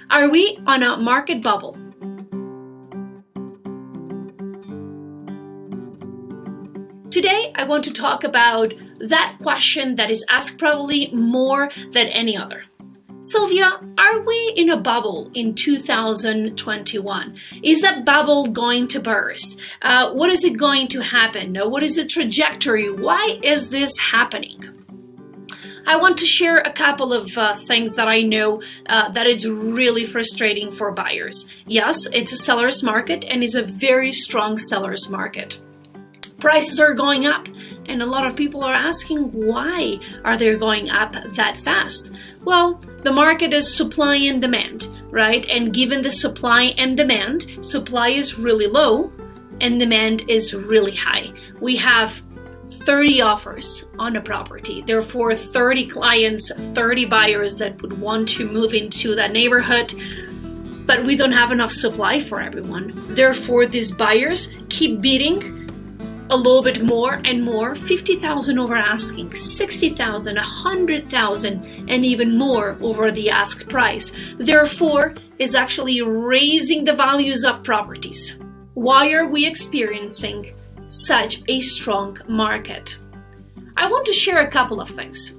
Are we on a market bubble? Today, I want to talk about that question that is asked probably more than any other. Silvia, are we in a bubble in 2021? Is that bubble going to burst? What is it going to happen? What is the trajectory? Why is this happening? I want to share a couple of things that I know that it's really frustrating for buyers. Yes, it's a seller's market and it's a very strong seller's market. Prices are going up, and a lot of people are asking why are they going up that fast? Well, the market is supply and demand, right? And given the supply and demand, supply is really low and demand is really high. We have 30 offers on a property. Therefore, 30 clients, 30 buyers that would want to move into that neighborhood, but we don't have enough supply for everyone. Therefore, these buyers keep bidding a little bit more and more, 50,000 over asking, 60,000, 100,000, and even more over the asked price. Therefore, is actually raising the values of properties. Why are we experiencing such a strong market? I want to share a couple of things.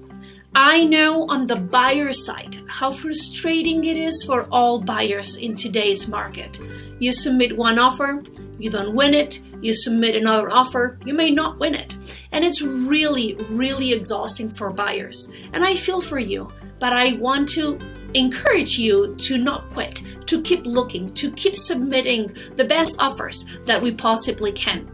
I know on the buyer side how frustrating it is for all buyers in today's market. You submit one offer, you don't win it. You submit another offer, you may not win it. And it's really, really exhausting for buyers. And I feel for you, but I want to encourage you to not quit, to keep looking, to keep submitting the best offers that we possibly can.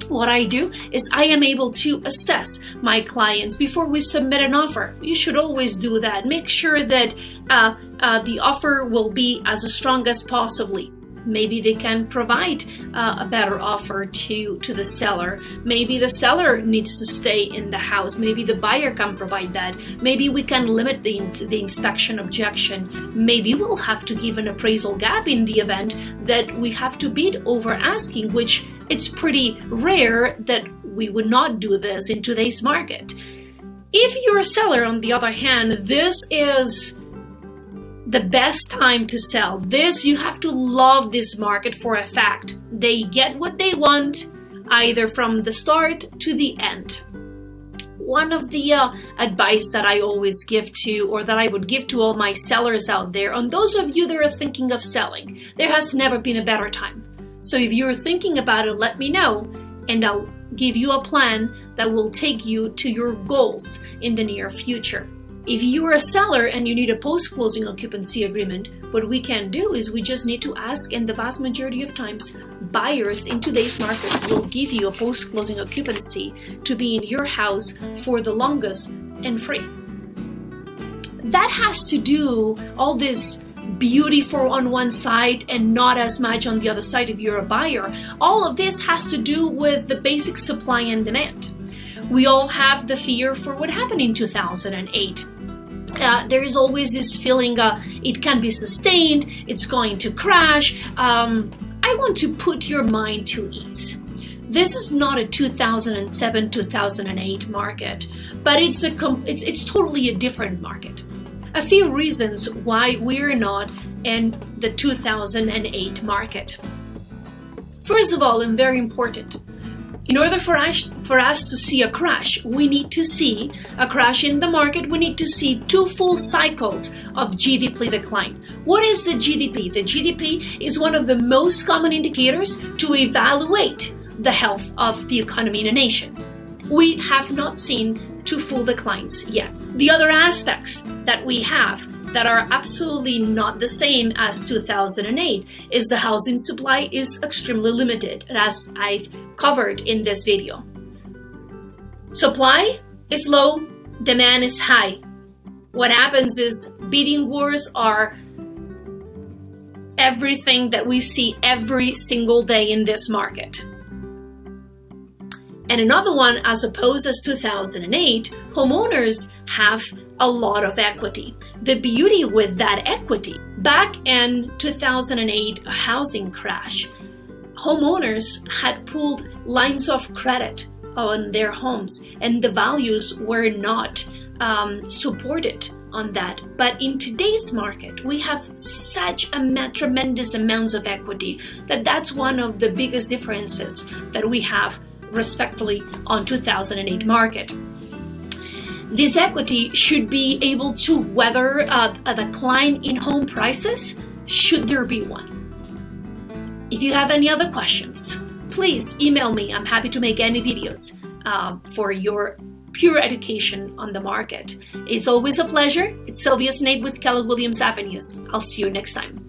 What I do is I am able to assess my clients before we submit an offer. You should always do that. Make sure that the offer will be as strong as possibly. Maybe they can provide a better offer to the seller. Maybe the seller needs to stay in the house. Maybe the buyer can provide that. Maybe we can limit the inspection objection. Maybe we'll have to give an appraisal gap in the event that we have to bid over asking, which it's pretty rare that we would not do this in today's market. If you're a seller, on the other hand, this is the best time to sell. You have to love this market for a fact. They get what they want, either from the start to the end. One of the advice that I always give to, or that I would give to all my sellers out there, on those of you that are thinking of selling, there has never been a better time. So if you're thinking about it, let me know, and I'll give you a plan that will take you to your goals in the near future. If you are a seller and you need a post-closing occupancy agreement, what we can do is we just need to ask, and the vast majority of times, buyers in today's market will give you a post-closing occupancy to be in your house for the longest and free. That has to do all this beauty on one side and not as much on the other side if you're a buyer. All of this has to do with the basic supply and demand. We all have the fear for what happened in 2008. There is always this feeling it can be sustained, it's going to crash. I want to put your mind to ease. This is not a 2007-2008 market, but it's totally a different market. A few reasons why we're not in the 2008 market. First of all, and very important, in order for us to see a crash, we need to see a crash in the market. We need to see 2 full cycles of GDP decline. What is the GDP? The GDP is one of the most common indicators to evaluate the health of the economy in a nation. We have not seen 2 full declines yet. The other aspects that we have that are absolutely not the same as 2008 is the housing supply is extremely limited, as I've covered in this video. Supply is low, demand is high. What happens is bidding wars are everything that we see every single day in this market. And another one, as opposed as 2008, homeowners have a lot of equity. The beauty with that equity, back in 2008 housing crash, homeowners had pulled lines of credit on their homes and the values were not supported on that. But in today's market, we have such a tremendous amounts of equity that's one of the biggest differences that we have respectfully on 2008 market. This equity should be able to weather a decline in home prices, should there be one. If you have any other questions, please email me. I'm happy to make any videos for your pure education on the market. It's always a pleasure. It's Silvia Snape with Keller Williams Avenues. I'll see you next time.